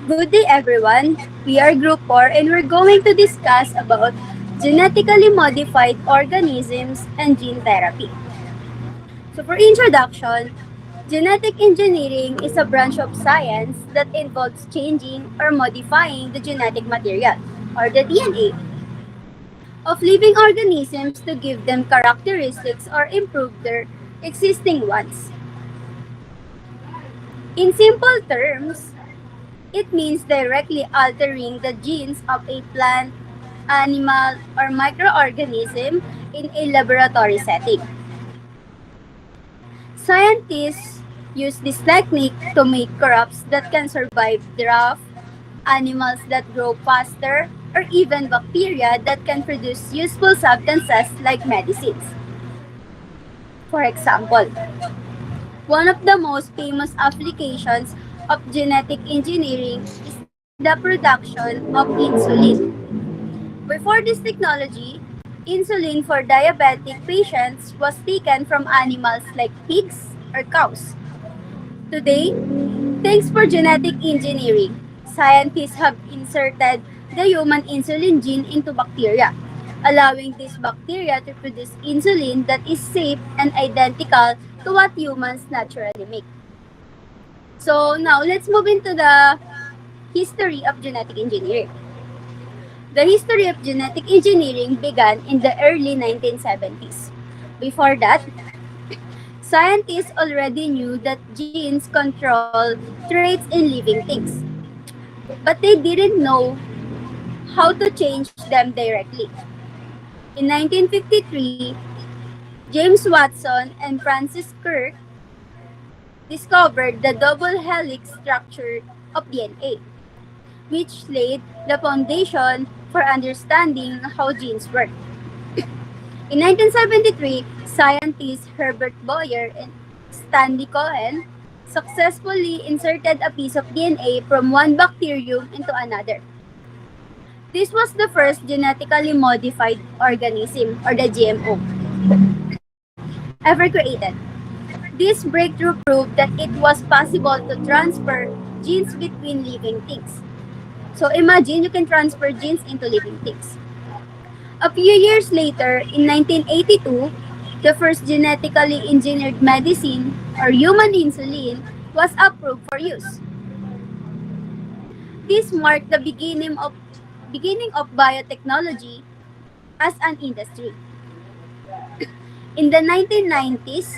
Good day everyone. We are Group 4 and we're going to discuss about genetically modified organisms and gene therapy. So for introduction, genetic engineering is a branch of science that involves changing or modifying the genetic material or the DNA of living organisms to give them characteristics or improve their existing ones. In simple terms, it means directly altering the genes of a plant, animal, or microorganism in a laboratory setting. Scientists use this technique to make crops that can survive drought, animals that grow faster, or even bacteria that can produce useful substances like medicines. For example, one of the most famous applications of genetic engineering is the production of insulin. Before this technology, insulin for diabetic patients was taken from animals like pigs or cows. Today, thanks for genetic engineering, scientists have inserted the human insulin gene into bacteria, allowing these bacteria to produce insulin that is safe and identical to what humans naturally make. So now let's move into the history of genetic engineering. The history of genetic engineering began in the early 1970s. Before that, scientists already knew that genes control traits in living things, but they didn't know how to change them directly. In 1953, James Watson and Francis Crick discovered the double helix structure of DNA, which laid the foundation for understanding how genes work. In 1973, scientists Herbert Boyer and Stanley Cohen successfully inserted a piece of DNA from one bacterium into another. This was the first genetically modified organism, or the GMO, ever created. This breakthrough proved that it was possible to transfer genes between living things. So imagine you can transfer genes into living things. A few years later, in 1982, the first genetically engineered medicine, or human insulin, was approved for use. This marked the beginning of biotechnology as an industry. In the 1990s,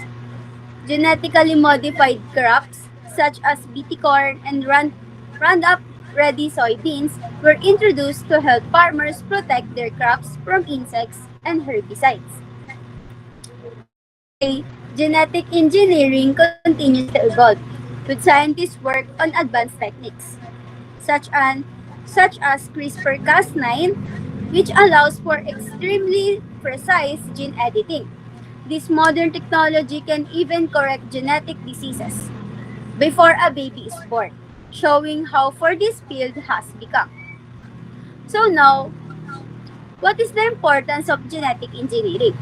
genetically modified crops such as BT corn and Roundup Ready soybeans were introduced to help farmers protect their crops from insects and herbicides. Today, genetic engineering continues to evolve, with scientists work on advanced techniques, such, an, such as CRISPR-Cas9, which allows for extremely precise gene editing. This modern technology can even correct genetic diseases before a baby is born, showing how far this field has become. So now, what is the importance of genetic engineering?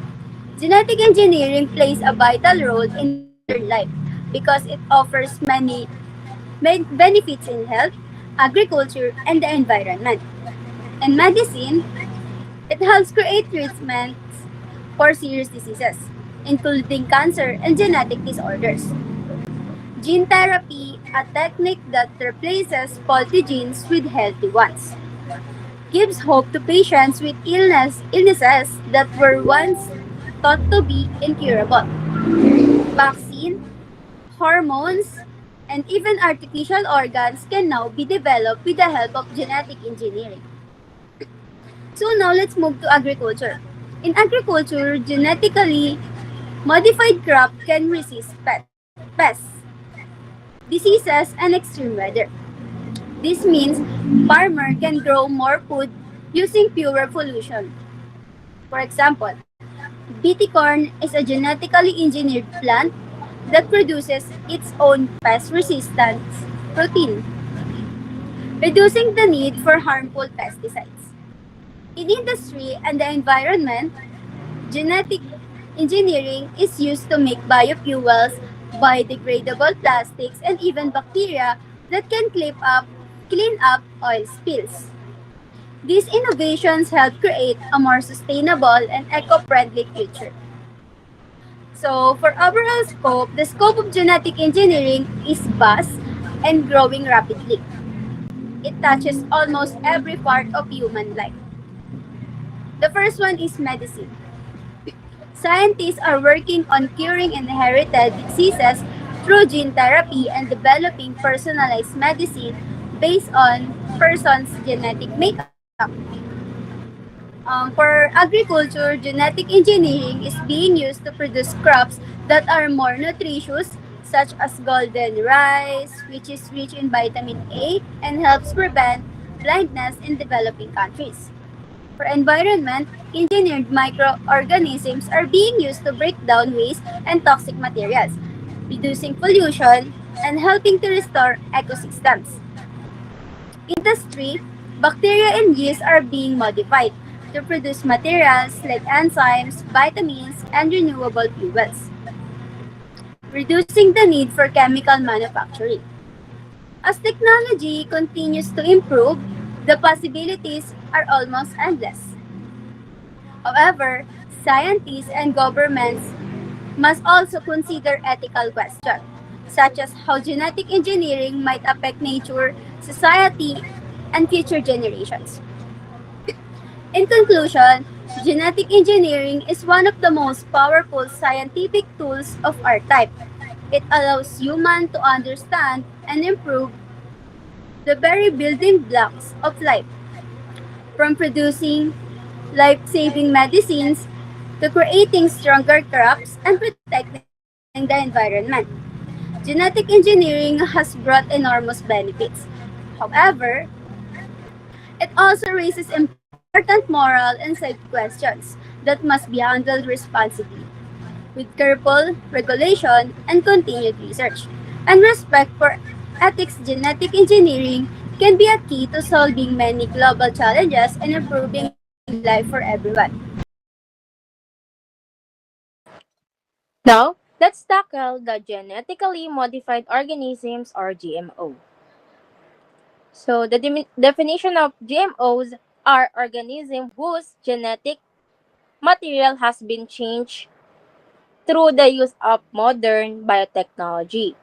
Genetic engineering plays a vital role in modern life because it offers many benefits in health, agriculture, and the environment. In medicine, it helps create treatments for serious diseases, including cancer and genetic disorders. Gene therapy, a technique that replaces faulty genes with healthy ones, gives hope to patients with illnesses that were once thought to be incurable. Vaccine, hormones, and even artificial organs can now be developed with the help of genetic engineering. So now let's move to agriculture. In agriculture, genetically modified crop can resist pests, diseases, and extreme weather. This means farmer can grow more food using fewer pollution. For example, BT corn is a genetically engineered plant that produces its own pest resistance protein, reducing the need for harmful pesticides. In industry and the environment, genetic engineering is used to make biofuels, biodegradable plastics, and even bacteria that can clean up clean up oil spills. These innovations help create a more sustainable and eco-friendly future. So, for overall scope, the scope of genetic engineering is vast and growing rapidly. It touches almost every part of human life. The first one is medicine. Scientists are working on curing inherited diseases through gene therapy and developing personalized medicine based on person's genetic makeup. For agriculture, genetic engineering is being used to produce crops that are more nutritious, such as golden rice, which is rich in vitamin A and helps prevent blindness in developing countries. For environment, engineered microorganisms are being used to break down waste and toxic materials, reducing pollution and helping to restore ecosystems. Industry, bacteria and yeast are being modified to produce materials like enzymes, vitamins, and renewable fuels, reducing the need for chemical manufacturing. As technology continues to improve, the possibilities are almost endless. However, scientists and governments must also consider ethical questions, such as how genetic engineering might affect nature, society, and future generations. In conclusion, genetic engineering is one of the most powerful scientific tools of our time. It allows humans to understand and improve the very building blocks of life, from producing life-saving medicines to creating stronger crops and protecting the environment. Genetic engineering has brought enormous benefits. However, it also raises important moral and safety questions that must be handled responsibly, with careful regulation and continued research. And respect for ethics, genetic engineering can be a key to solving many global challenges and improving life for everyone. Now, let's tackle the genetically modified organisms or GMO. So, the definition of GMOs are organisms whose genetic material has been changed through the use of modern biotechnology.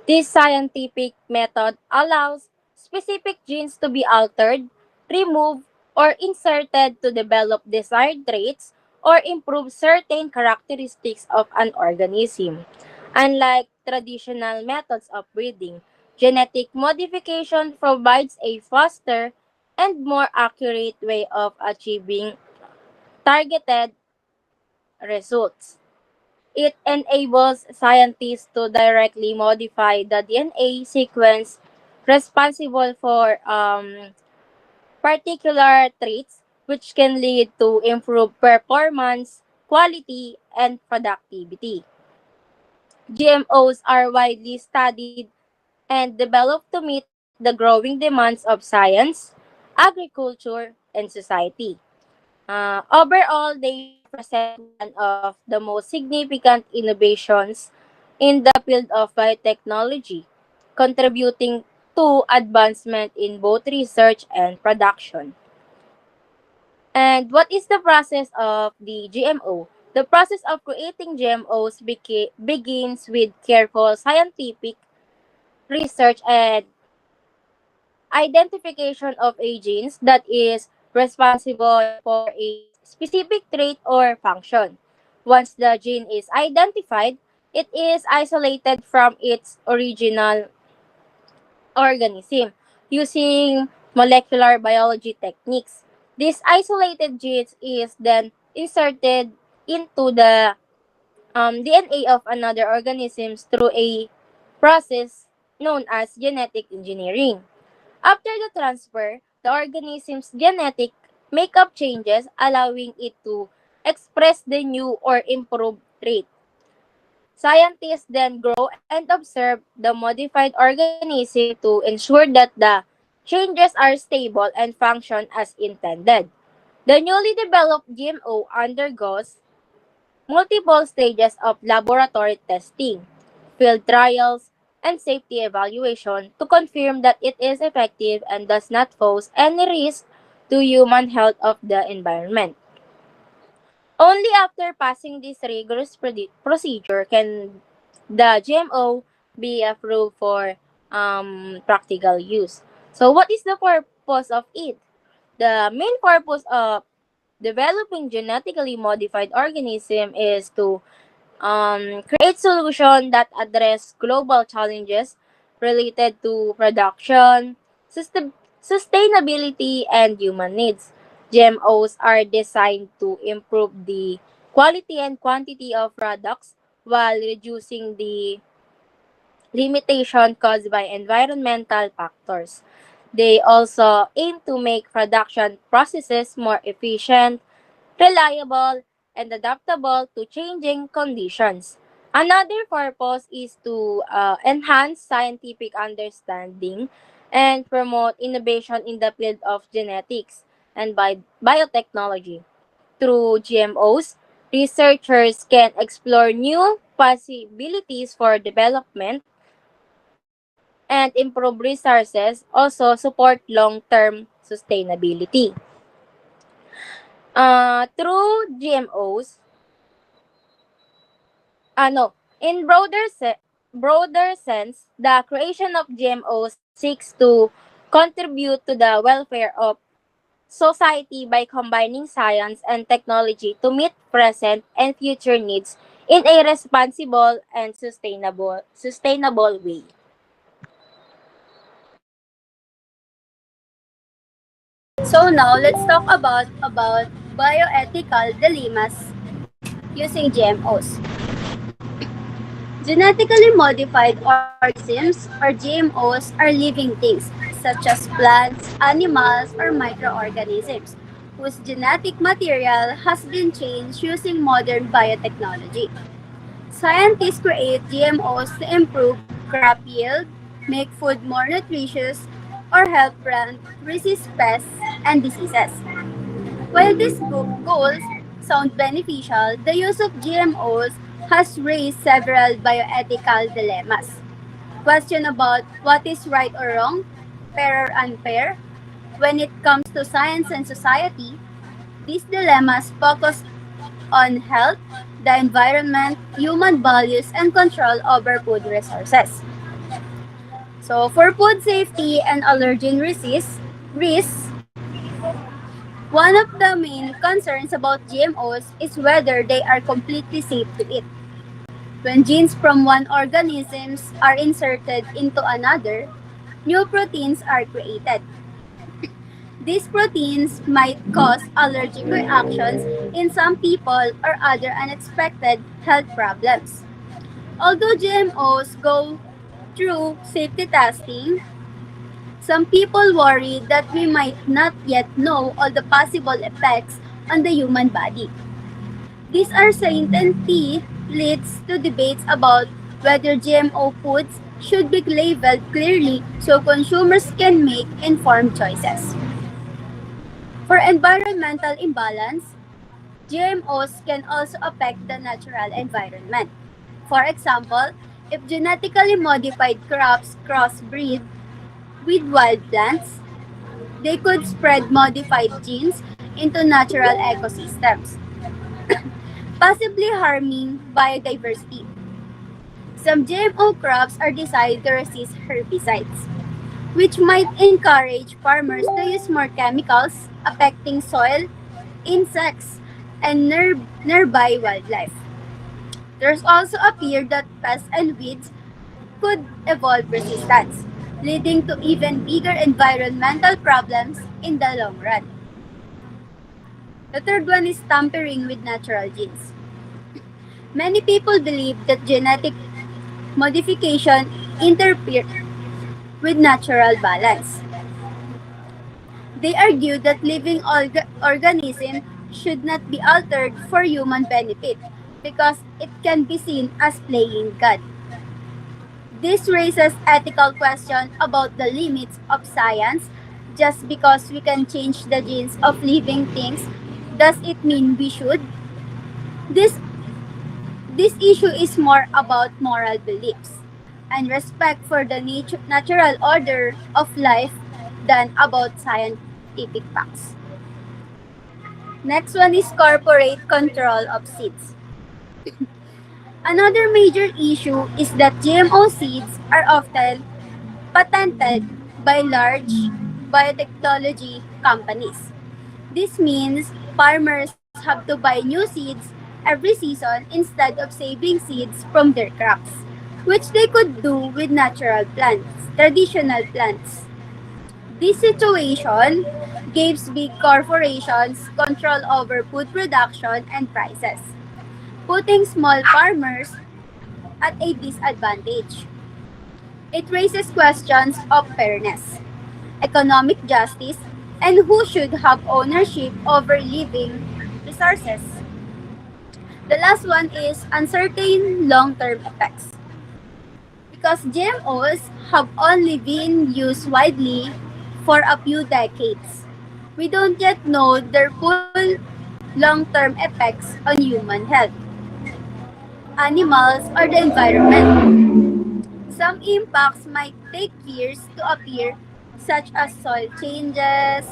This scientific method allows specific genes to be altered, removed, or inserted to develop desired traits or improve certain characteristics of an organism. Unlike traditional methods of breeding, genetic modification provides a faster and more accurate way of achieving targeted results. It enables scientists to directly modify the DNA sequence responsible for particular traits, which can lead to improved performance, quality, and productivity. GMOs are widely studied and developed to meet the growing demands of science, agriculture, and society. Overall, they represent one of the most significant innovations in the field of biotechnology, contributing to advancement in both research and production. And what is the process of the GMO? The process of creating GMOs begins with careful scientific research and identification of a genes that is responsible for a specific trait or function. Once the gene is identified, it is isolated from its original organism using molecular biology techniques. This isolated genes is then inserted into the DNA of another organisms through a process known as genetic engineering. After the transfer, the organism's genetic makeup changes, allowing it to express the new or improved trait. Scientists then grow and observe the modified organism to ensure that the changes are stable and function as intended. The newly developed GMO undergoes multiple stages of laboratory testing, field trials, and safety evaluation to confirm that it is effective and does not pose any risk to human health of the environment. Only after passing this rigorous procedure can the GMO be approved for practical use. So, what is the purpose of it? The main purpose of developing genetically modified organism is to create solutions that address global challenges related to production, sustainability, and human needs. GMOs are designed to improve the quality and quantity of products while reducing the limitation caused by environmental factors. They also aim to make production processes more efficient, reliable, and adaptable to changing conditions. Another purpose is to enhance scientific understanding and promote innovation in the field of genetics and biotechnology. Through GMOs, researchers can explore new possibilities for development and improve resources, also support long-term sustainability. Through GMOs, no, in broader sense, the creation of GMOs seeks to contribute to the welfare of society by combining science and technology to meet present and future needs in a responsible and sustainable way. So now let's talk about bioethical dilemmas using GMOs. Genetically modified organisms or GMOs are living things such as plants, animals, or microorganisms whose genetic material has been changed using modern biotechnology. Scientists create GMOs to improve crop yield, make food more nutritious, or help plants resist pests and diseases. While these goals sound beneficial, the use of GMOs has raised several bioethical dilemmas. Question about what is right or wrong, fair or unfair. When it comes to science and society, these dilemmas focus on health, the environment, human values, and control over food resources. So, for food safety and allergen risks, one of the main concerns about GMOs is whether they are completely safe to eat. When genes from one organism are inserted into another, new proteins are created. These proteins might cause allergic reactions in some people or other unexpected health problems. Although GMOs go through safety testing, some people worry that we might not yet know all the possible effects on the human body. This uncertainty leads to debates about whether GMO foods should be labeled clearly so consumers can make informed choices. For environmental imbalance, GMOs can also affect the natural environment. For example, if genetically modified crops crossbreed with wild plants, they could spread modified genes into natural ecosystems, possibly harming biodiversity. Some GMO crops are designed to resist herbicides, which might encourage farmers to use more chemicals, affecting soil, insects, and nearby wildlife. There's also a fear that pests and weeds could evolve resistance, leading to even bigger environmental problems in the long run. The third one is tampering with natural genes. Many people believe that genetic modification interferes with natural balance. They argue that living organisms should not be altered for human benefit because it can be seen as playing God. This raises ethical questions about the limits of science. Just because we can change the genes of living things, does it mean we should? This this issue is more about moral beliefs. and respect for the natural order of life than about scientific facts. Next one is corporate control of seeds. Another major issue is that GMO seeds are often patented by large biotechnology companies. This means farmers have to buy new seeds every season instead of saving seeds from their crops, which they could do with natural plants, traditional plants. This situation gives big corporations control over food production and prices, putting small farmers at a disadvantage. It raises questions of fairness, economic justice, and who should have ownership over living resources. The last one is uncertain long term effects. Because GMOs have only been used widely for a few decades, we don't yet know their full long term effects on human health, animals, or the environment. Some impacts might take years to appear, such as soil changes,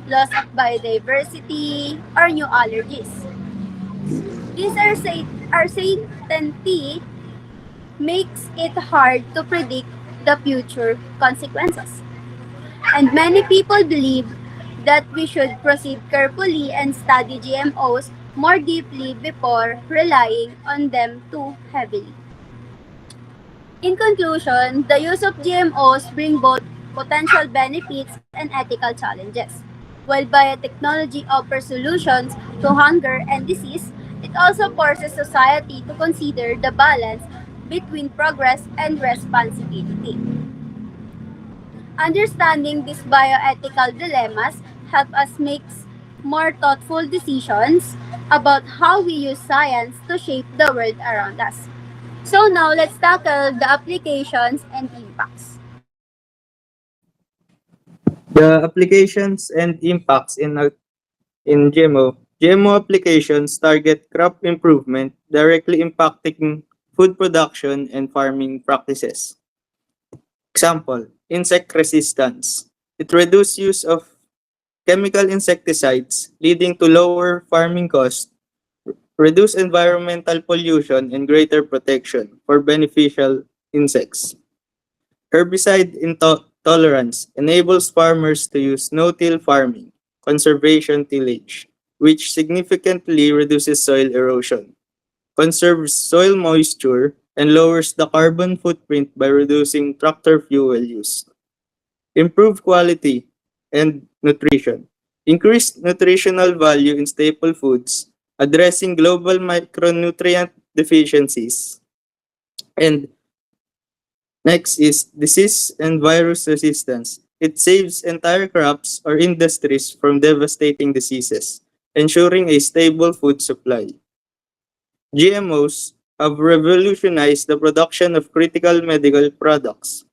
loss of biodiversity, or new allergies. These uncertainty makes it hard to predict the future consequences. And many people believe that we should proceed carefully and study GMOs more deeply before relying on them too heavily. In conclusion, the use of GMOs bring both potential benefits and ethical challenges. While biotechnology offers solutions to hunger and disease, it also forces society to consider the balance between progress and responsibility. Understanding these bioethical dilemmas help us make more thoughtful decisions about how we use science to shape the world around us. So now let's tackle the applications and impacts. The applications and impacts in GMO applications target crop improvement, directly impacting food production and farming practices. Example, insect resistance. It reduces use of chemical insecticides, leading to lower farming costs, reduce environmental pollution, and greater protection for beneficial insects. Herbicide tolerance enables farmers to use no-till farming, conservation tillage, which significantly reduces soil erosion, conserves soil moisture, and lowers the carbon footprint by reducing tractor fuel use. Improve quality and nutrition. Increased nutritional value in staple foods, addressing global micronutrient deficiencies. And next is disease and virus resistance. It saves entire crops or industries from devastating diseases, ensuring a stable food supply. GMOs have revolutionized the production of critical medical products.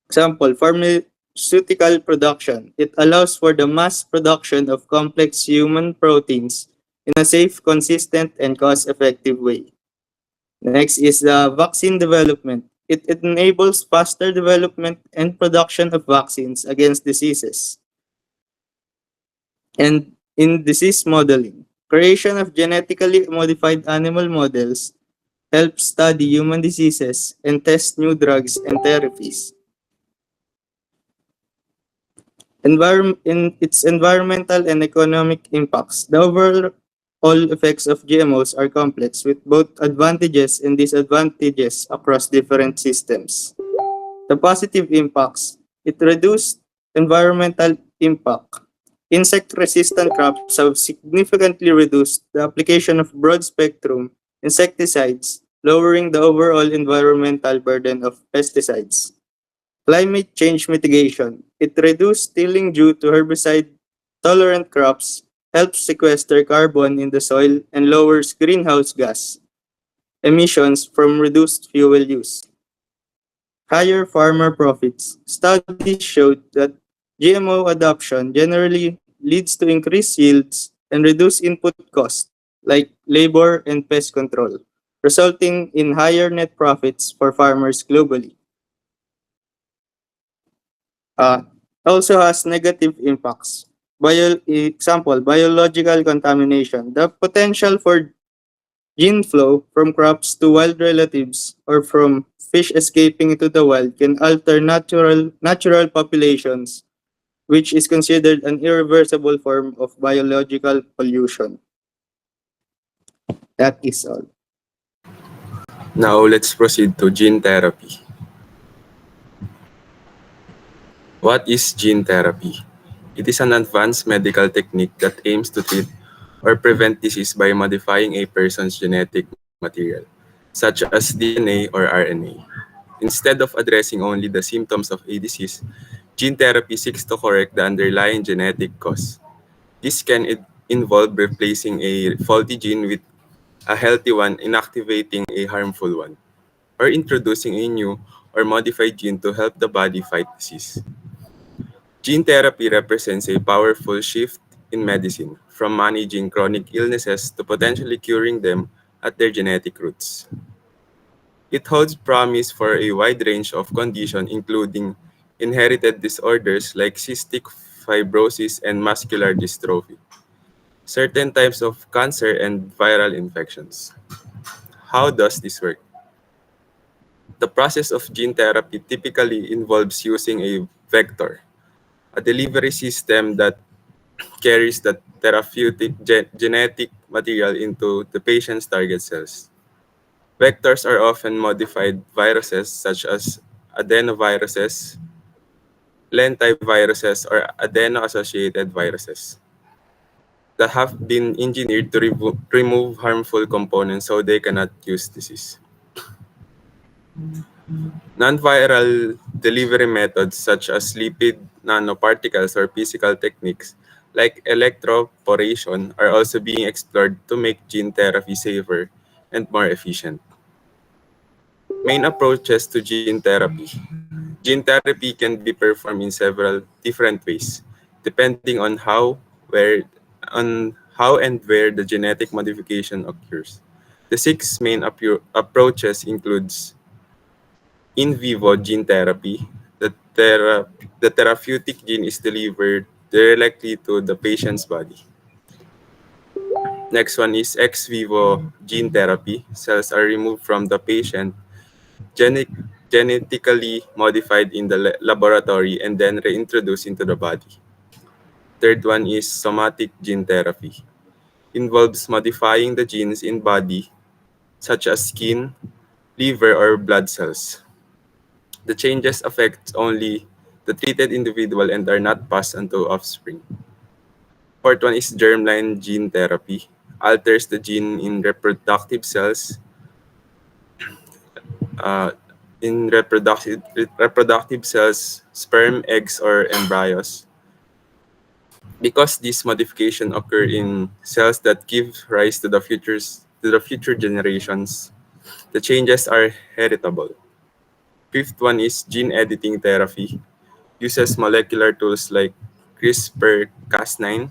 Example, pharmaceutical production. It allows for the mass production of complex human proteins in a safe, consistent, and cost-effective way. Next is the vaccine development. It enables faster development and production of vaccines against diseases. And in disease modeling, creation of genetically modified animal models helps study human diseases and test new drugs and therapies. In its environmental and economic impacts, the overall effects of GMOs are complex with both advantages and disadvantages across different systems. The positive impacts, it reduced environmental impact. Insect-resistant crops have significantly reduced the application of broad-spectrum insecticides, lowering the overall environmental burden of pesticides. Climate change mitigation. It reduced tilling due to herbicide-tolerant crops, helps sequester carbon in the soil, and lowers greenhouse gas emissions from reduced fuel use. Higher farmer profits. Studies showed that GMO adoption generally leads to increased yields and reduced input costs like labor and pest control. resulting in higher net profits for farmers globally. Uh, Also has negative impacts. Example, biological contamination. The potential for gene flow from crops to wild relatives or from fish escaping into the wild can alter natural populations, which is considered an irreversible form of biological pollution. That is all. Now let's proceed to gene therapy. What is gene therapy? It is an advanced medical technique that aims to treat or prevent disease by modifying a person's genetic material, such as DNA or RNA. Instead of addressing only the symptoms of a disease, gene therapy seeks to correct the underlying genetic cause. This can involve replacing a faulty gene with a healthy one, inactivating a harmful one, or introducing a new or modified gene to help the body fight disease. Gene therapy represents a powerful shift in medicine, from managing chronic illnesses to potentially curing them at their genetic roots. It holds promise for a wide range of conditions, including inherited disorders like cystic fibrosis and muscular dystrophy, certain types of cancer, and viral infections. How does this work? The process of gene therapy typically involves using a vector, a delivery system that carries the therapeutic genetic material into the patient's target cells. Vectors are often modified viruses such as adenoviruses, lentiviruses, or adeno-associated viruses that have been engineered to remove harmful components so they cannot use disease. Non-viral delivery methods such as lipid nanoparticles or physical techniques like electroporation are also being explored to make gene therapy safer and more efficient. Main approaches to gene therapy. Gene therapy can be performed in several different ways, depending on how and where the genetic modification occurs. The six main approaches includes in vivo gene therapy. The therapeutic gene is delivered directly to the patient's body. Next one is ex vivo gene therapy. Cells are removed from the patient, gene- genetically modified in the laboratory, and then reintroduced into the body. Third one is somatic gene therapy. Involves modifying the genes in body, such as skin, liver, or blood cells. The changes affect only the treated individual and are not passed on to offspring. Fourth one is germline gene therapy. Alters the gene in reproductive cells, uh, in reproductive cells, sperm, eggs, or embryos. Because these modifications occur in cells that give rise to the future generations, the changes are heritable. Fifth one is gene editing therapy. Uses molecular tools like CRISPR-Cas9,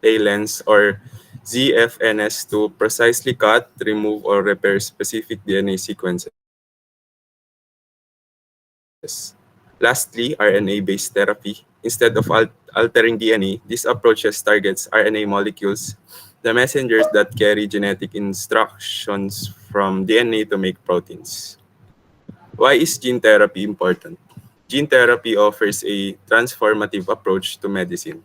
TALENs, or ZFNS to precisely cut, remove, or repair specific DNA sequences. Lastly, RNA-based therapy. Instead of altering DNA, this approach targets RNA molecules, the messengers that carry genetic instructions from DNA to make proteins. Why is gene therapy important? Gene therapy offers a transformative approach to medicine.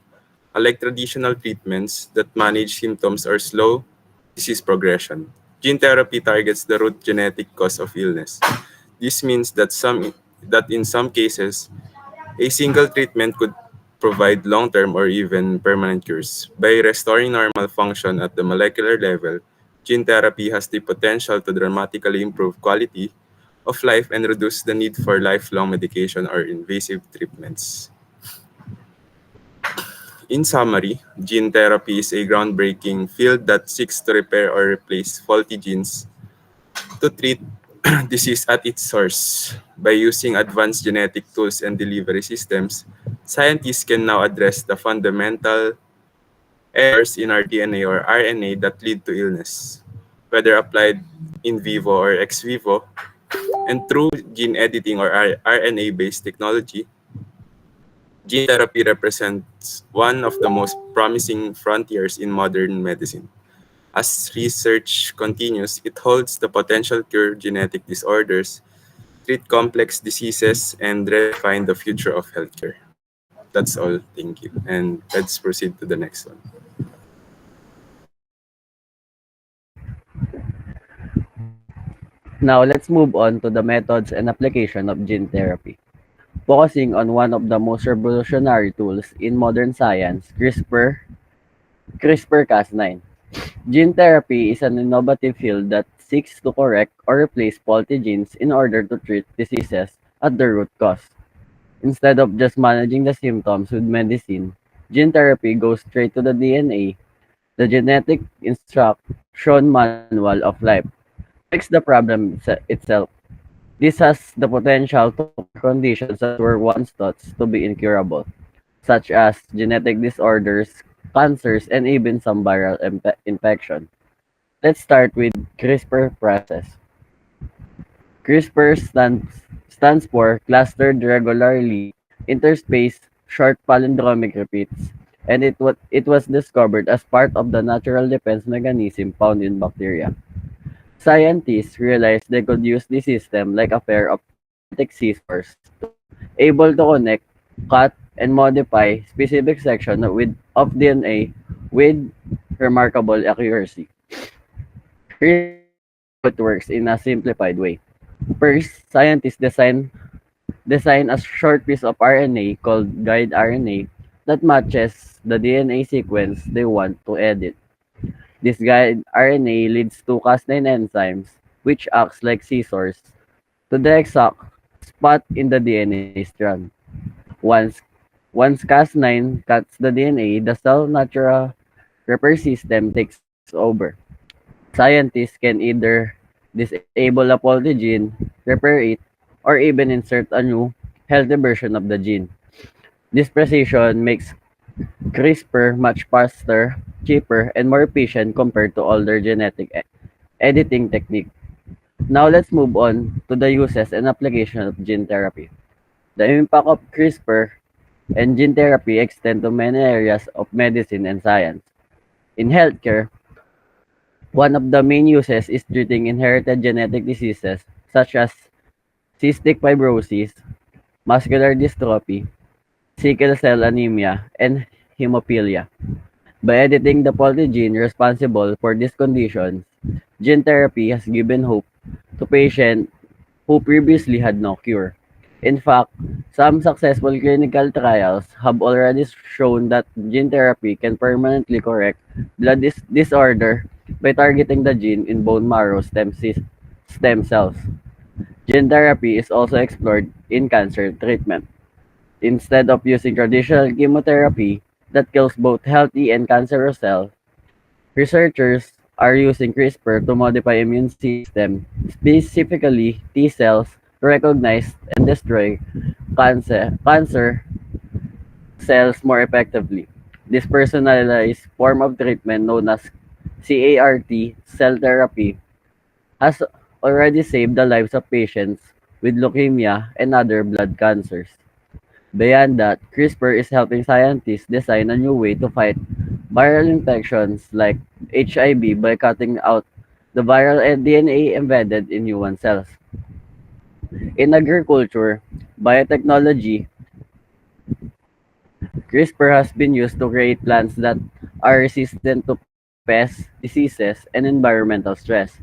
Unlike traditional treatments that manage symptoms or slow disease progression, gene therapy targets the root genetic cause of illness. This means that in some cases, a single treatment could provide long-term or even permanent cures. By restoring normal function at the molecular level, gene therapy has the potential to dramatically improve quality of life and reduce the need for lifelong medication or invasive treatments. In summary, gene therapy is a groundbreaking field that seeks to repair or replace faulty genes to treat disease at its source. By using advanced genetic tools and delivery systems, scientists can now address the fundamental errors in our DNA or RNA that lead to illness. Whether applied in vivo or ex vivo, and through gene editing or RNA-based technology, gene therapy represents one of the most promising frontiers in modern medicine. As research continues, it holds the potential to cure genetic disorders, treat complex diseases, and redefine the future of healthcare. That's all. Thank you. And let's proceed to the next one. Now let's move on to the methods and application of gene therapy. Focusing on one of the most revolutionary tools in modern science, CRISPR-Cas9. Gene therapy is an innovative field that seeks to correct or replace faulty genes in order to treat diseases at their root cause. Instead of just managing the symptoms with medicine, gene therapy goes straight to the DNA, the genetic instruction manual of life, to fix the problem itself. This has the potential to cure conditions that were once thought to be incurable, such as genetic disorders, cancers, and even some viral infection. Let's start with CRISPR process. CRISPR stands for clustered regularly interspaced short palindromic repeats, and it was discovered as part of the natural defense mechanism found in bacteria. Scientists realized they could use this system like a pair of genetic scissors, able to connect, cut, and modify specific sections of DNA with remarkable accuracy. Here's how it works in a simplified way. First, scientists design a short piece of RNA called guide RNA that matches the DNA sequence they want to edit. This guide RNA leads to Cas9 enzymes, which acts like scissors, to the exact spot in the DNA strand. Once once Cas9 cuts the DNA, the cell natural repair system takes over. Scientists can either disable a faulty gene, repair it, or even insert a new, healthy version of the gene. This precision makes CRISPR much faster, cheaper, and more efficient compared to older genetic editing techniques. Now let's move on to the uses and application of gene therapy. The impact of CRISPR and gene therapy extend to many areas of medicine and science. In healthcare, one of the main uses is treating inherited genetic diseases such as cystic fibrosis, muscular dystrophy, sickle cell anemia, and hemophilia. By editing the faulty gene responsible for these conditions, gene therapy has given hope to patients who previously had no cure. In fact, some successful clinical trials have already shown that gene therapy can permanently correct blood disorder by targeting the gene in bone marrow stem cells. Gene therapy is also explored in cancer treatment. Instead of using traditional chemotherapy that kills both healthy and cancerous cells, researchers are using CRISPR to modify immune system, specifically T cells, to recognize and destroy cancer cells more effectively. This personalized form of treatment known as CART cell therapy has already saved the lives of patients with leukemia and other blood cancers. Beyond that, CRISPR is helping scientists design a new way to fight viral infections like HIV by cutting out the viral DNA embedded in human cells. In agriculture, biotechnology, CRISPR has been used to create plants that are resistant to pests, diseases, and environmental stress.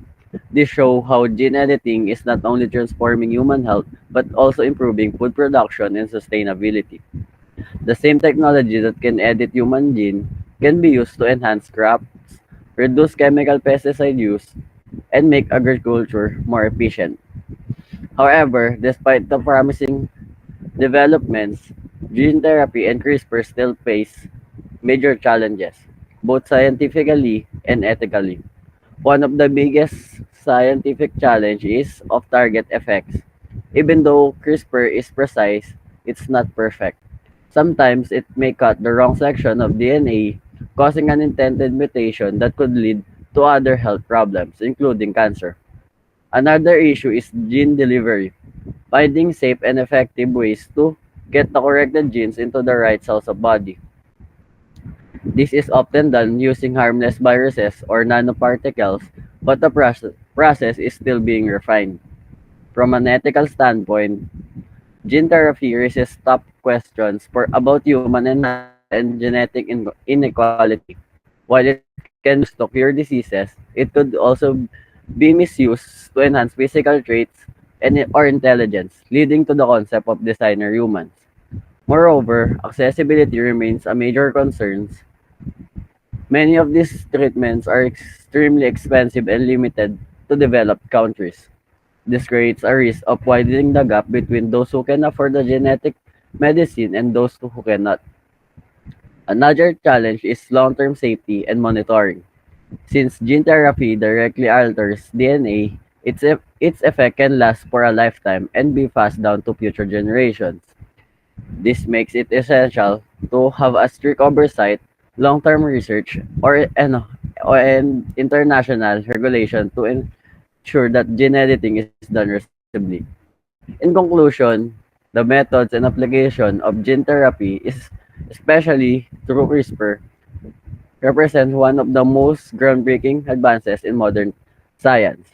This shows how gene editing is not only transforming human health but also improving food production and sustainability. The same technology that can edit human gene can be used to enhance crops, reduce chemical pesticide use, and make agriculture more efficient. However, despite the promising developments, gene therapy and CRISPR still face major challenges, both scientifically and ethically. One of the biggest scientific challenge is off-target effects. Even though CRISPR is precise, it's not perfect. Sometimes it may cut the wrong section of DNA, causing an unintended mutation that could lead to other health problems, including cancer. Another issue is gene delivery, finding safe and effective ways to get the corrected genes into the right cells of body. This is often done using harmless viruses or nanoparticles, but the process is still being refined. From an ethical standpoint, gene therapy raises top questions for about human enhancement and genetic inequality. While it can be used to cure diseases, it could also be misused to enhance physical traits or intelligence, leading to the concept of designer humans. Moreover, accessibility remains a major concern. Many of these treatments are extremely expensive and limited to developed countries. This creates a risk of widening the gap between those who can afford the genetic medicine and those who cannot. Another challenge is long-term safety and monitoring. Since gene therapy directly alters DNA, its effect can last for a lifetime and be passed down to future generations. This makes it essential to have a strict oversight, long-term research, and international regulation to ensure that gene editing is done responsibly. In conclusion, the methods and application of gene therapy is especially through CRISPR represent one of the most groundbreaking advances in modern science.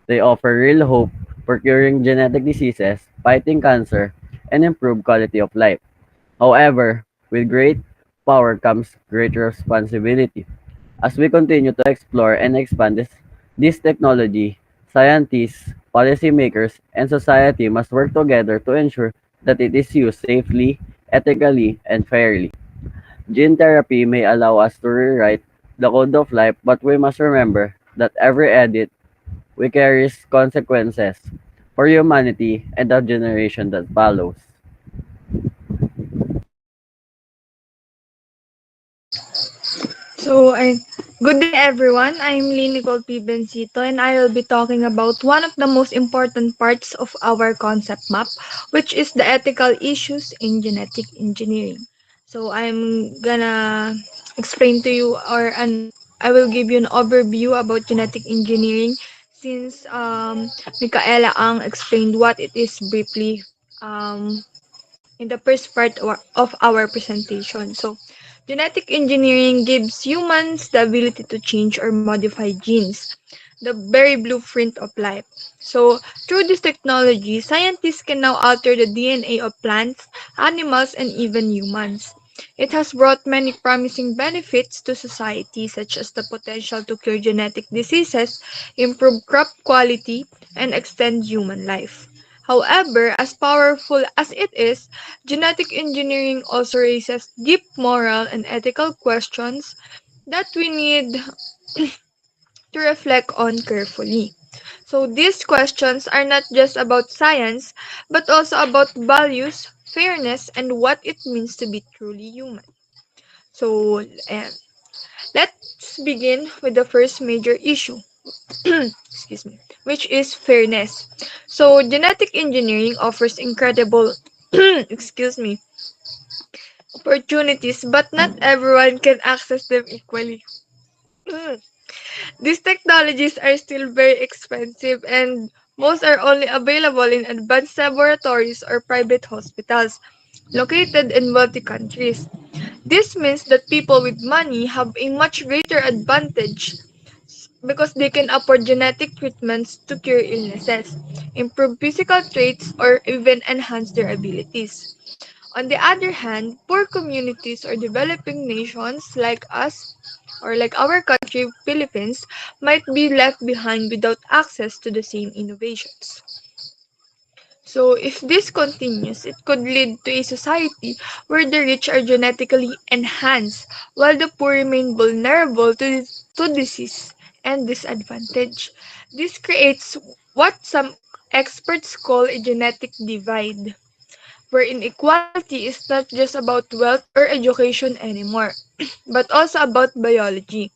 They offer real hope for curing genetic diseases, fighting cancer, and improve quality of life. However, with great power comes great responsibility. As we continue to explore and expand this technology, scientists, policymakers, and society must work together to ensure that it is used safely, ethically, and fairly. Gene therapy may allow us to rewrite the code of life, but we must remember that every edit we carries consequences for humanity and the generation that follows. So, good day everyone. I'm Lee Nicole P. Bencito and I will be talking about one of the most important parts of our concept map, which is the ethical issues in genetic engineering. So, I'm gonna explain to you I will give you an overview about genetic engineering since Michaela Ang explained what it is briefly um, in the first part of our presentation. So, genetic engineering gives humans the ability to change or modify genes, the very blueprint of life. So, through this technology, scientists can now alter the DNA of plants, animals, and even humans. It has brought many promising benefits to society, such as the potential to cure genetic diseases, improve crop quality, and extend human life. However, as powerful as it is, genetic engineering also raises deep moral and ethical questions that we need to reflect on carefully. So, these questions are not just about science, but also about values, fairness, and what it means to be truly human. So, let's begin with the first major issue. Excuse me, which is fairness. So, genetic engineering offers incredible excuse me opportunities, but not everyone can access them equally. These technologies are still very expensive and most are only available in advanced laboratories or private hospitals located in wealthy countries. This means that people with money have a much greater advantage because they can afford genetic treatments to cure illnesses, improve physical traits, or even enhance their abilities. On the other hand, poor communities or developing nations like us or like our country, Philippines, might be left behind without access to the same innovations. So, if this continues, it could lead to a society where the rich are genetically enhanced while the poor remain vulnerable to disease and disadvantage. This creates what some experts call a genetic divide where inequality is not just about wealth or education anymore, but also about biology.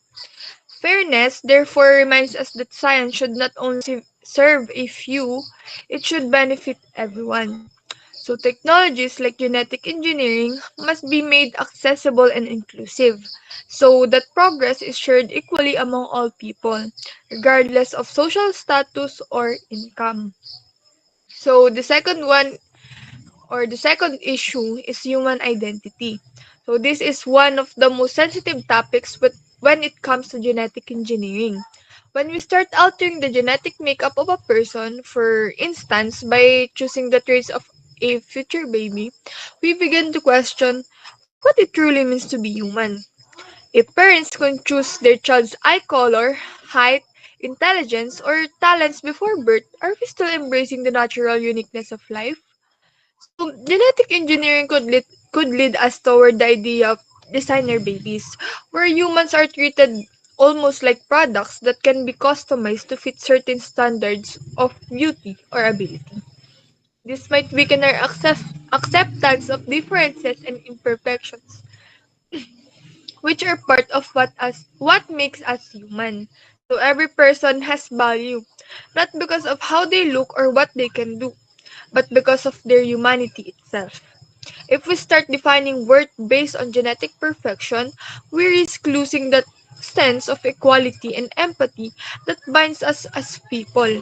Fairness, therefore, reminds us that science should not only serve a few, it should benefit everyone. So technologies like genetic engineering must be made accessible and inclusive so that progress is shared equally among all people, regardless of social status or income. So the second issue is human identity. So this is one of the most sensitive topics when it comes to genetic engineering. When we start altering the genetic makeup of a person, for instance, by choosing the traits of a future baby, we begin to question what it truly means to be human. If parents can choose their child's eye color, height, intelligence, or talents before birth, are we still embracing the natural uniqueness of life? So, genetic engineering could lead us toward the idea of designer babies, where humans are treated almost like products that can be customized to fit certain standards of beauty or ability. This might weaken our acceptance of differences and imperfections, which are part of what makes us human. So every person has value, not because of how they look or what they can do, but because of their humanity itself. If we start defining worth based on genetic perfection, we risk losing that sense of equality and empathy that binds us as people.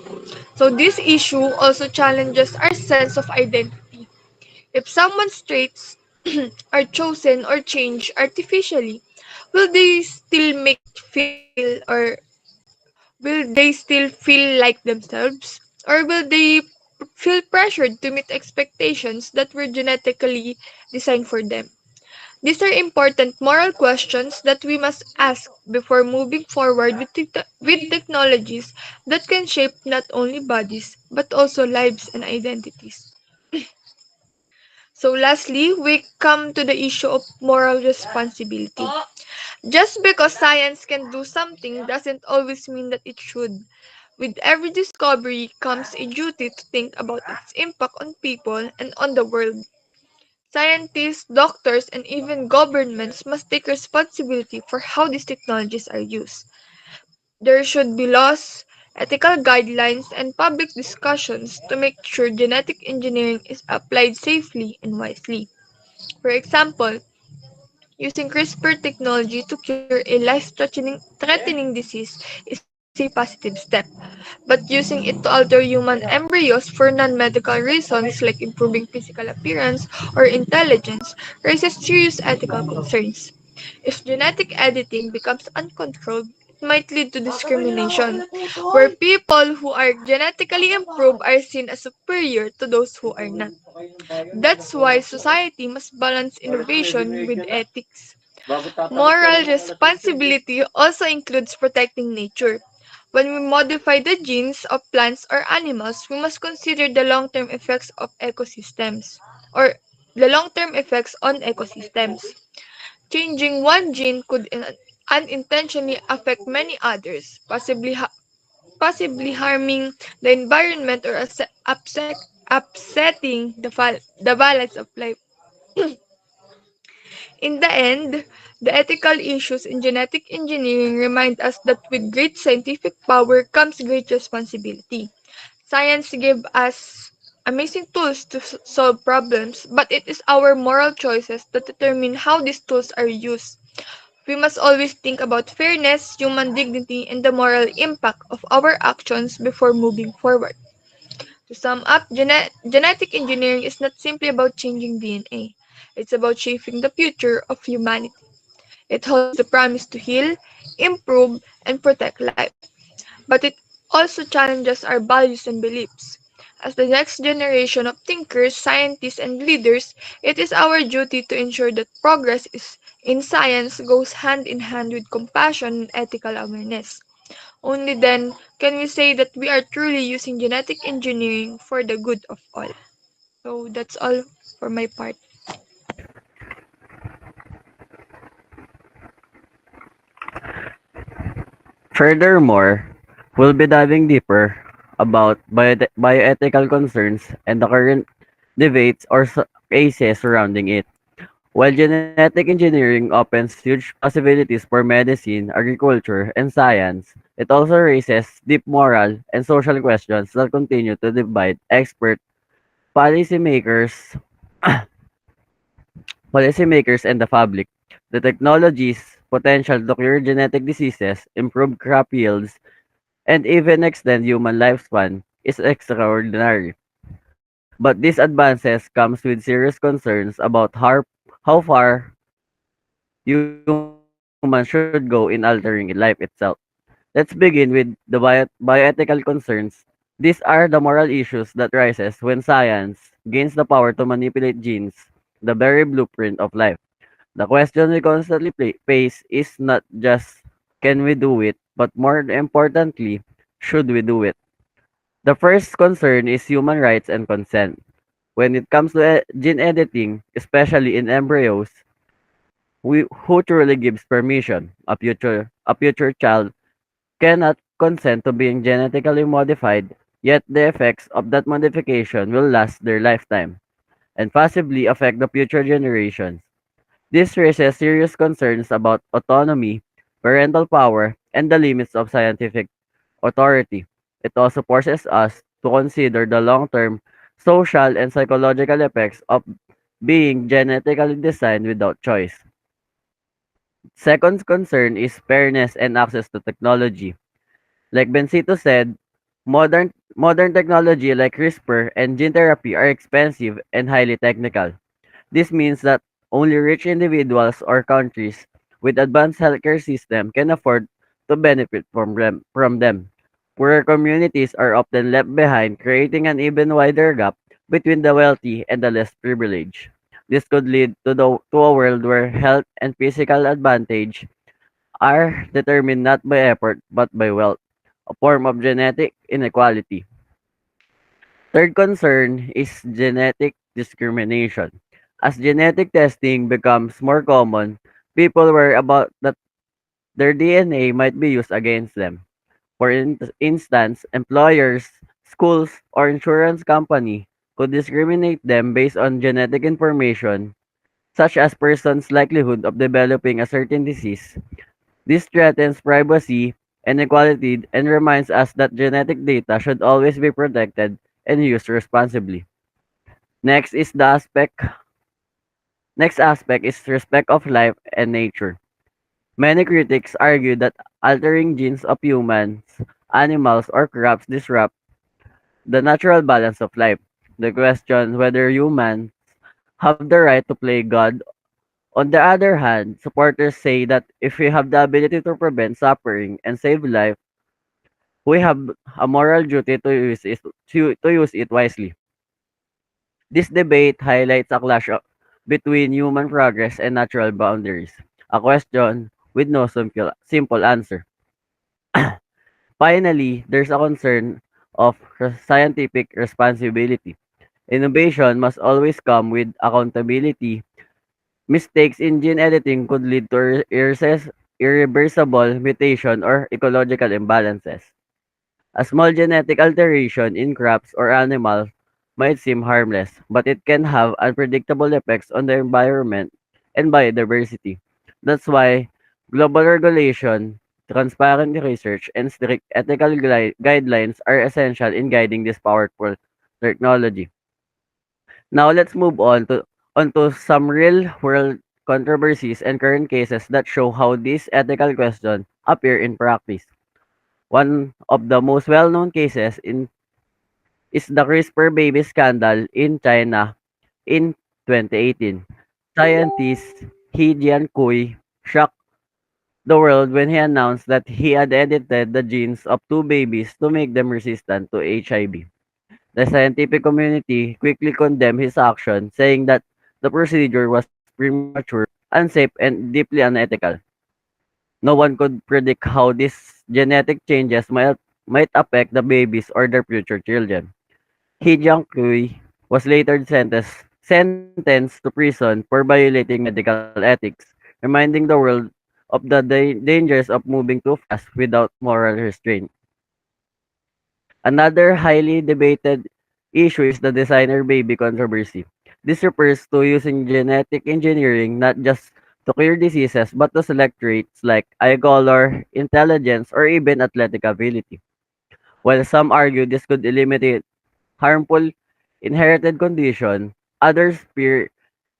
So this issue also challenges our sense of identity. If someone's traits are chosen or changed artificially, will they still make feel or will they still feel like themselves? Or will they feel pressured to meet expectations that were genetically designed for them? These are important moral questions that we must ask before moving forward with technologies that can shape not only bodies but also lives and identities. So, lastly, we come to the issue of moral responsibility. Just because science can do something doesn't always mean that it should. With every discovery comes a duty to think about its impact on people and on the world. Scientists, doctors, and even governments must take responsibility for how these technologies are used. There should be laws, ethical guidelines, and public discussions to make sure genetic engineering is applied safely and wisely. For example, using CRISPR technology to cure a life-threatening disease is a positive step, but using it to alter human embryos for non-medical reasons like improving physical appearance or intelligence raises serious ethical concerns. If genetic editing becomes uncontrolled, it might lead to discrimination, where people who are genetically improved are seen as superior to those who are not. That's why society must balance innovation with ethics. Moral responsibility also includes protecting nature. When we modify the genes of plants or animals, we must consider the long-term effects of ecosystems or the long-term effects on ecosystems. Changing one gene could unintentionally affect many others, possibly harming the environment or upsetting the balance of life. In the end, the ethical issues in genetic engineering remind us that with great scientific power comes great responsibility. Science gives us amazing tools to solve problems, but it is our moral choices that determine how these tools are used. We must always think about fairness, human dignity, and the moral impact of our actions before moving forward. To sum up, genetic engineering is not simply about changing DNA. It's about shaping the future of humanity. It holds the promise to heal, improve, and protect life. But it also challenges our values and beliefs. As the next generation of thinkers, scientists, and leaders, it is our duty to ensure that progress in science goes hand in hand with compassion and ethical awareness. Only then can we say that we are truly using genetic engineering for the good of all. So that's all for my part. Furthermore, we'll be diving deeper about bioethical concerns and the current debates or cases surrounding it. While genetic engineering opens huge possibilities for medicine, agriculture, and science, it also raises deep moral and social questions that continue to divide experts, policymakers, policymakers and the public. The technology's potential to cure genetic diseases, improve crop yields, and even extend human lifespan is extraordinary. But these advances comes with serious concerns about how far humans should go in altering life itself. Let's begin with the bioethical concerns. These are the moral issues that rises when science gains the power to manipulate genes, the very blueprint of life. The question we constantly face is not just can we do it, but more importantly, should we do it? The first concern is human rights and consent. When it comes to gene editing, especially in embryos, who truly gives permission? A future child cannot consent to being genetically modified, yet the effects of that modification will last their lifetime and possibly affect the future generations. This raises serious concerns about autonomy, parental power, and the limits of scientific authority. It also forces us to consider the long-term social and psychological effects of being genetically designed without choice. Second concern is fairness and access to technology. Like Bencito said, modern technology like CRISPR and gene therapy are expensive and highly technical. This means that only rich individuals or countries with advanced healthcare system can afford to benefit from them. Poorer communities are often left behind, creating an even wider gap between the wealthy and the less privileged. This could lead to a world where health and physical advantage are determined not by effort but by wealth, a form of genetic inequality. Third concern is genetic discrimination. As genetic testing becomes more common, people worry about that their DNA might be used against them. For instance, employers, schools, or insurance company could discriminate them based on genetic information, such as person's likelihood of developing a certain disease. This threatens privacy and equality and reminds us that genetic data should always be protected and used responsibly. Next is the aspect Next aspect is respect of life and nature. Many critics argue that altering genes of humans, animals, or crops disrupt the natural balance of life. The question whether humans have the right to play God. On the other hand, supporters say that if we have the ability to prevent suffering and save life, we have a moral duty to use it wisely. This debate highlights a between human progress and natural boundaries, a question with no simple answer. Finally, there's a concern of scientific responsibility. Innovation must always come with accountability. Mistakes in gene editing could lead to irreversible mutation or ecological imbalances. A small genetic alteration in crops or animals might seem harmless, but it can have unpredictable effects on the environment and biodiversity. That's why global regulation, transparent research, and strict ethical guidelines are essential in guiding this powerful technology. Now let's move onto some real world controversies and current cases that show how these ethical questions appear in practice. One of the most well-known cases is the CRISPR baby scandal in China in 2018. Scientist He Jiankui shocked the world when he announced that he had edited the genes of two babies to make them resistant to HIV. The scientific community quickly condemned his action, saying that the procedure was premature, unsafe, and deeply unethical. No one could predict how these genetic changes might affect the babies or their future children. He Jiankui was later sentenced to prison for violating medical ethics, reminding the world of the dangers of moving too fast without moral restraint. Another highly debated issue is the designer baby controversy. This refers to using genetic engineering not just to cure diseases but to select traits like eye color, intelligence, or even athletic ability. While some argue this could eliminate harmful inherited condition, others fear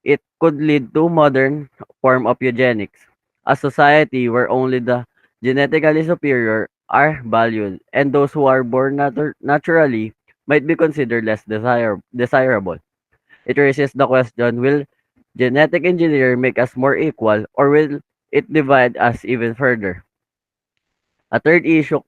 it could lead to modern form of eugenics, a society where only the genetically superior are valued and those who are born naturally might be considered less desirable. It raises the question, will genetic engineering make us more equal or will it divide us even further? A third issue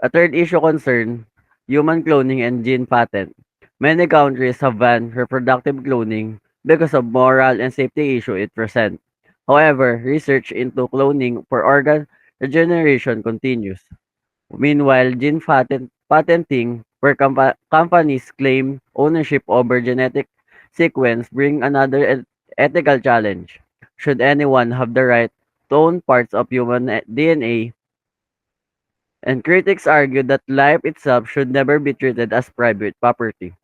a third issue concern human cloning and gene patent. Many countries have banned reproductive cloning because of moral and safety issue it presents. However, research into cloning for organ regeneration continues. Meanwhile, patenting, where companies claim ownership over genetic sequence, bring another ethical challenge. Should anyone have the right to own parts of human DNA? And critics argue that life itself should never be treated as private property.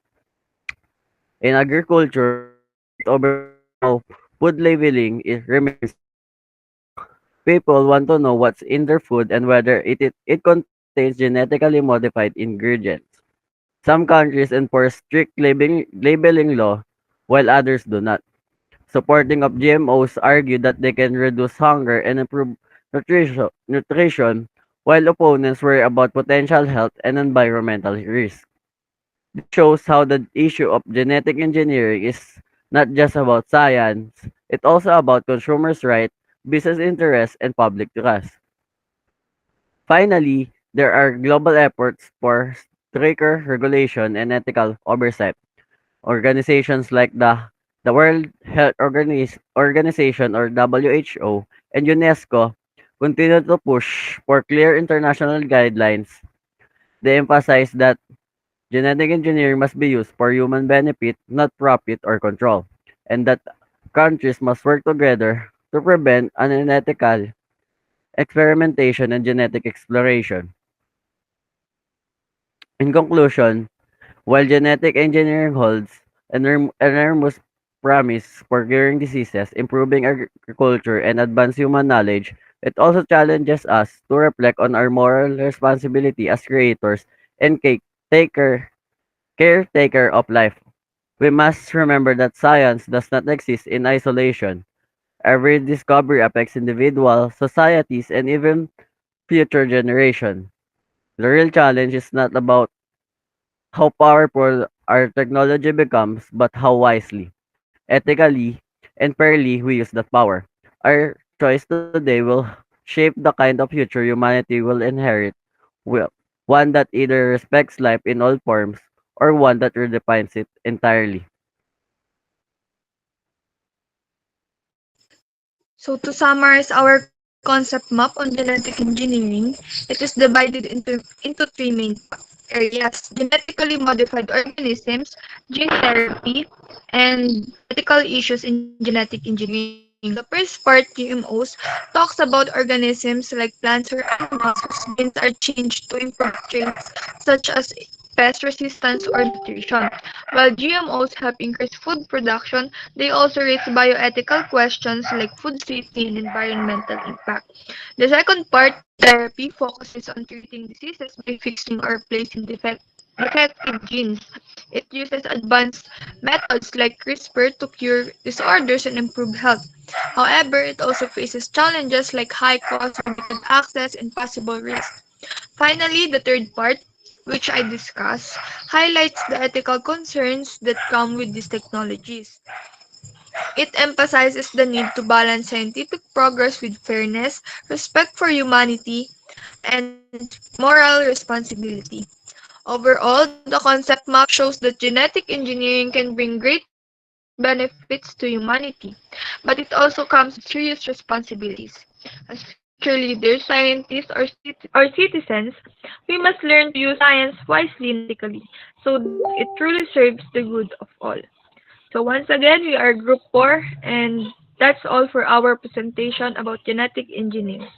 In agriculture, the debate over GMO food labeling remains active. People want to know what's in their food and whether it contains genetically modified ingredients. Some countries enforce strict labeling law, while others do not. Supporting of GMOs argue that they can reduce hunger and improve nutrition, while opponents worry about potential health and environmental risks. This shows how the issue of genetic engineering is not just about science, it's also about consumers' rights, business interests, and public trust. Finally, there are global efforts for stricter regulation and ethical oversight. Organizations like the World Health Organization or WHO and UNESCO continue to push for clear international guidelines. They emphasize that genetic engineering must be used for human benefit, not profit or control, and that countries must work together to prevent unethical experimentation and genetic exploration. In conclusion, while genetic engineering holds enormous promise for curing diseases, improving agriculture, and advance human knowledge, it also challenges us to reflect on our moral responsibility as creators and taker, caretaker of life. We must remember that science does not exist in isolation. Every discovery affects individuals, societies, and even future generations. The real challenge is not about how powerful our technology becomes, but how wisely, ethically, and fairly we use that power. Our choice today will shape the kind of future humanity will inherit, will, one that either respects life in all forms or one that redefines it entirely. So to summarize our concept map on genetic engineering, it is divided into three main areas: genetically modified organisms, gene therapy, and ethical issues in genetic engineering. The first part, GMOs, talks about organisms like plants or animals whose genes are changed to improve traits such as pest resistance or nutrition. While GMOs help increase food production, they also raise bioethical questions like food safety and environmental impact. The second part, therapy, focuses on treating diseases by fixing or replacing defective genes. It uses advanced methods like CRISPR to cure disorders and improve health. However, it also faces challenges like high cost, limited access, and possible risks. Finally, the third part, which I discuss, highlights the ethical concerns that come with these technologies. It emphasizes the need to balance scientific progress with fairness, respect for humanity, and moral responsibility. Overall, the concept map shows that genetic engineering can bring great benefits to humanity, but it also comes with serious responsibilities. As future leaders, scientists, or citizens, we must learn to use science wisely and ethically so that it truly serves the good of all. So once again, we are Group 4, and that's all for our presentation about genetic engineering.